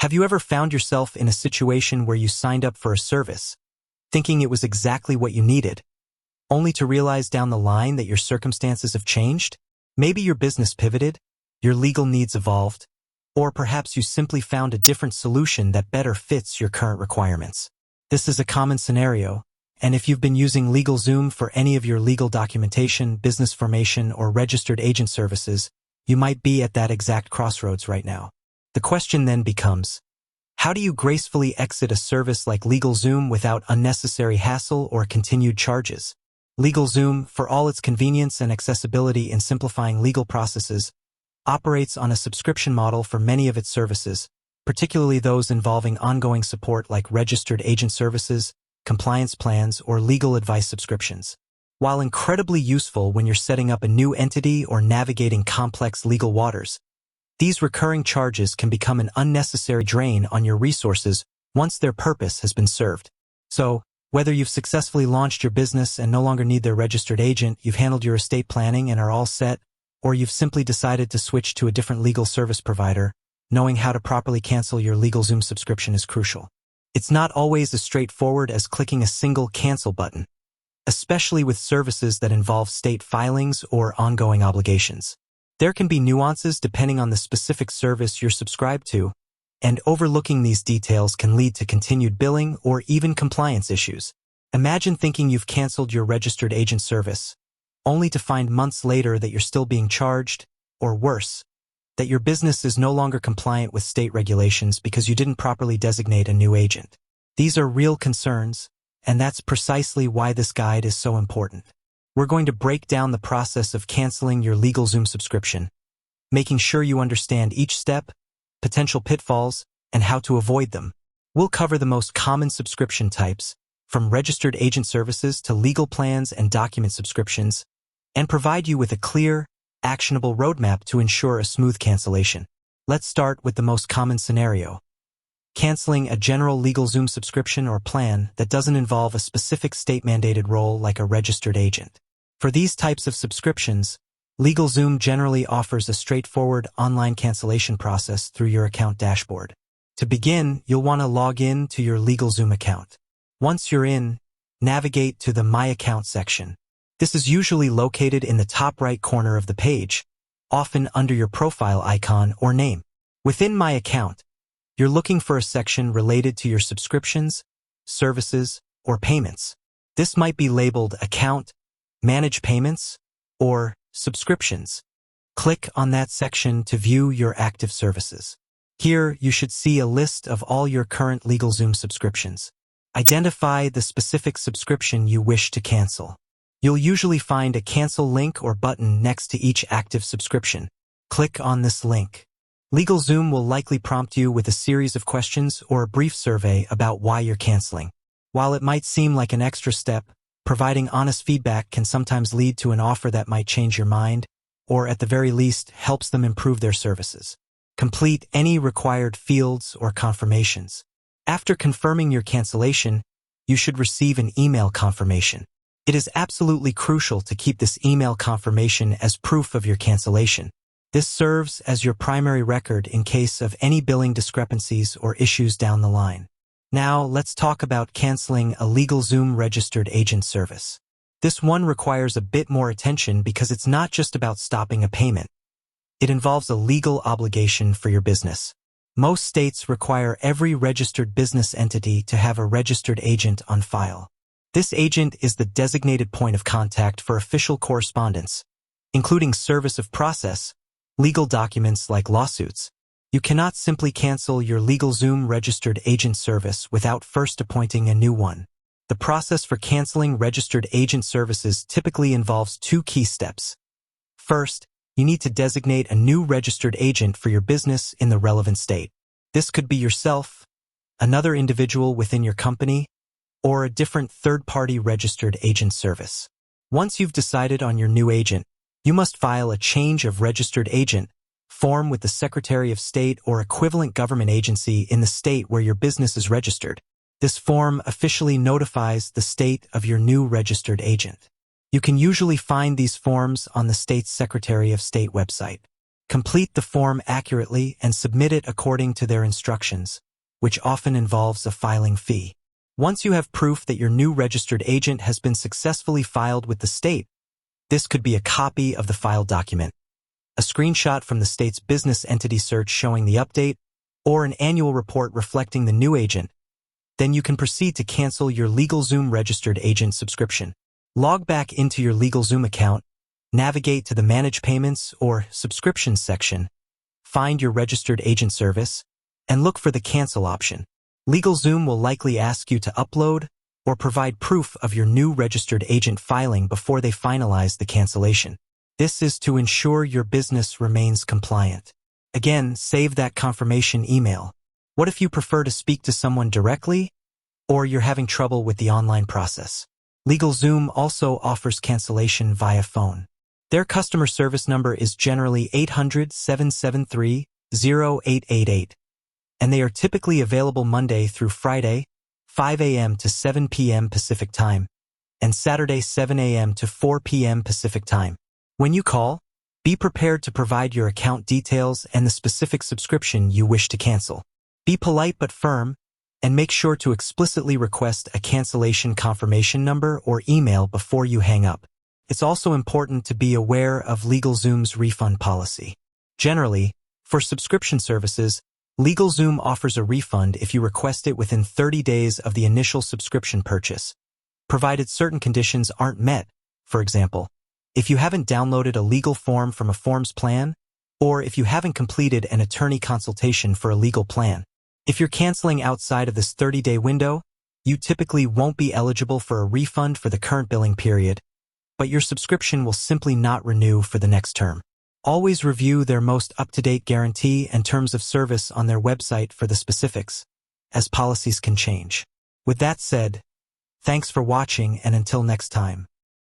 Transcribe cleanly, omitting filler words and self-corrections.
Have you ever found yourself in a situation where you signed up for a service, thinking it was exactly what you needed, only to realize down the line that your circumstances have changed? Maybe your business pivoted, your legal needs evolved, or perhaps you simply found a different solution that better fits your current requirements. This is a common scenario, and if you've been using LegalZoom for any of your legal documentation, business formation, or registered agent services, you might be at that exact crossroads right now. The question then becomes, how do you gracefully exit a service like LegalZoom without unnecessary hassle or continued charges? LegalZoom, for all its convenience and accessibility in simplifying legal processes, operates on a subscription model for many of its services, particularly those involving ongoing support like registered agent services, compliance plans, or legal advice subscriptions. While incredibly useful when you're setting up a new entity or navigating complex legal waters, these recurring charges can become an unnecessary drain on your resources once their purpose has been served. So, whether you've successfully launched your business and no longer need their registered agent, you've handled your estate planning and are all set, or you've simply decided to switch to a different legal service provider, knowing how to properly cancel your LegalZoom subscription is crucial. It's not always as straightforward as clicking a single cancel button, especially with services that involve state filings or ongoing obligations. There can be nuances depending on the specific service you're subscribed to, and overlooking these details can lead to continued billing or even compliance issues. Imagine thinking you've canceled your registered agent service, only to find months later that you're still being charged, or worse, that your business is no longer compliant with state regulations because you didn't properly designate a new agent. These are real concerns, and that's precisely why this guide is so important. We're going to break down the process of canceling your LegalZoom subscription, making sure you understand each step, potential pitfalls, and how to avoid them. We'll cover the most common subscription types, from registered agent services to legal plans and document subscriptions, and provide you with a clear, actionable roadmap to ensure a smooth cancellation. Let's start with the most common scenario: canceling a general LegalZoom subscription or plan that doesn't involve a specific state-mandated role like a registered agent. For these types of subscriptions, LegalZoom generally offers a straightforward online cancellation process through your account dashboard. To begin, you'll want to log in to your LegalZoom account. Once you're in, navigate to the My Account section. This is usually located in the top right corner of the page, often under your profile icon or name. Within My Account, you're looking for a section related to your subscriptions, services, or payments. This might be labeled Account, Manage Payments, or Subscriptions. Click on that section to view your active services. Here, you should see a list of all your current LegalZoom subscriptions. Identify the specific subscription you wish to cancel. You'll usually find a cancel link or button next to each active subscription. Click on this link. LegalZoom will likely prompt you with a series of questions or a brief survey about why you're canceling. While it might seem like an extra step, providing honest feedback can sometimes lead to an offer that might change your mind, or at the very least, helps them improve their services. Complete any required fields or confirmations. After confirming your cancellation, you should receive an email confirmation. It is absolutely crucial to keep this email confirmation as proof of your cancellation. This serves as your primary record in case of any billing discrepancies or issues down the line. Now, let's talk about canceling a LegalZoom registered agent service. This one requires a bit more attention because it's not just about stopping a payment. It involves a legal obligation for your business. Most states require every registered business entity to have a registered agent on file. This agent is the designated point of contact for official correspondence, including service of process, legal documents like lawsuits. You cannot simply cancel your LegalZoom registered agent service without first appointing a new one. The process for canceling registered agent services typically involves two key steps. First, you need to designate a new registered agent for your business in the relevant state. This could be yourself, another individual within your company, or a different third-party registered agent service. Once you've decided on your new agent, you must file a change of registered agent form with the Secretary of State or equivalent government agency in the state where your business is registered. This form officially notifies the state of your new registered agent. You can usually find these forms on the state's Secretary of State website. Complete the form accurately and submit it according to their instructions, which often involves a filing fee. Once you have proof that your new registered agent has been successfully filed with the state, this could be a copy of the filed document, a screenshot from the state's business entity search showing the update, or an annual report reflecting the new agent. Then you can proceed to cancel your LegalZoom registered agent subscription. Log back into your LegalZoom account, navigate to the Manage Payments or Subscriptions section, find your registered agent service, and look for the Cancel option. LegalZoom will likely ask you to upload or provide proof of your new registered agent filing before they finalize the cancellation. This is to ensure your business remains compliant. Again, save that confirmation email. What if you prefer to speak to someone directly, or you're having trouble with the online process? LegalZoom also offers cancellation via phone. Their customer service number is generally 800-773-0888, and they are typically available Monday through Friday, 5 a.m. to 7 p.m. Pacific Time, and Saturday 7 a.m. to 4 p.m. Pacific Time. When you call, be prepared to provide your account details and the specific subscription you wish to cancel. Be polite but firm, and make sure to explicitly request a cancellation confirmation number or email before you hang up. It's also important to be aware of LegalZoom's refund policy. Generally, for subscription services, LegalZoom offers a refund if you request it within 30 days of the initial subscription purchase, provided certain conditions aren't met. For example, if you haven't downloaded a legal form from a forms plan, or if you haven't completed an attorney consultation for a legal plan. If you're canceling outside of this 30-day window, you typically won't be eligible for a refund for the current billing period, but your subscription will simply not renew for the next term. Always review their most up-to-date guarantee and terms of service on their website for the specifics, as policies can change. With that said, thanks for watching, and until next time.